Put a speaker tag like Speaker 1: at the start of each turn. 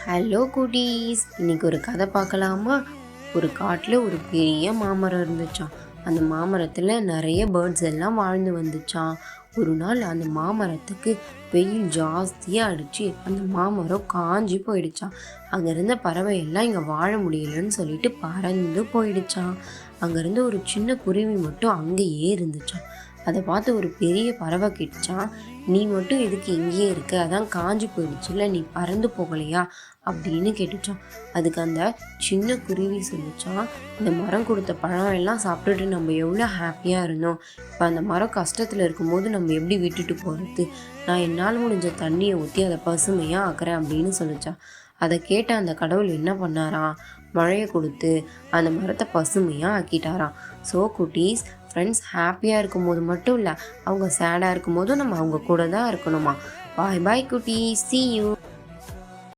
Speaker 1: Hello குட்டீஸ், இன்னைக்கு ஒரு கதை பார்க்கலாமா? ஒரு காட்டில் ஒரு பெரிய மாமரம் இருந்துச்சான். அந்த மாமரத்தில் நிறைய பேர்ட்ஸ் எல்லாம் வாழ்ந்து வந்துச்சான். ஒரு நாள் அந்த மாமரத்துக்கு வெயில் ஜாஸ்தியாக அடித்து அந்த மாமரம் காஞ்சி போயிடுச்சான். அங்கே இருந்த பறவை எல்லாம் இங்கே வாழ முடியலன்னு சொல்லிட்டு பறந்து போயிடுச்சான். அங்கேருந்து ஒரு சின்ன குருவி மட்டும் அங்கேயே இருந்துச்சான். அதை பார்த்து ஒரு பெரிய பறவை கிட்டான், நீ மட்டும் எதுக்கு இங்கேயே இருக்க? அதான் காஞ்சி போயிடுச்சுல, நீ பறந்து போகலையா அப்படின்னு கேட்டுச்சான். அதுக்கு அந்த சின்ன குருவி சொல்லிச்சான், இந்த மரம் கொடுத்த பழம் எல்லாம் சாப்பிட்டுட்டு நம்ம எவ்வளோ ஹாப்பியாக இருந்தோம். இப்போ அந்த மரம் கஷ்டத்தில் இருக்கும்போது நம்ம எப்படி விட்டுட்டு போகிறது? நான் என்னால் முடிஞ்ச தண்ணியை ஊற்றி அதை பசுமையாக ஆக்குறேன் அப்படின்னு சொல்லிச்சான். அதை கேட்ட அந்த கடவுள் என்ன பண்ணாராம்? மழையை கொடுத்து அந்த மரத்தை பசுமையாக ஆக்கிட்டாராம். ஸோ குட்டீஸ், ஃப்ரெண்ட்ஸ் ஹாப்பியாக இருக்கும்போது மட்டும் இல்லை, அவங்க சேடாக இருக்கும்போதும் நம்ம அவங்க கூட தான் இருக்கணுமா. பாய் பாய் குட்டீஸ், see you.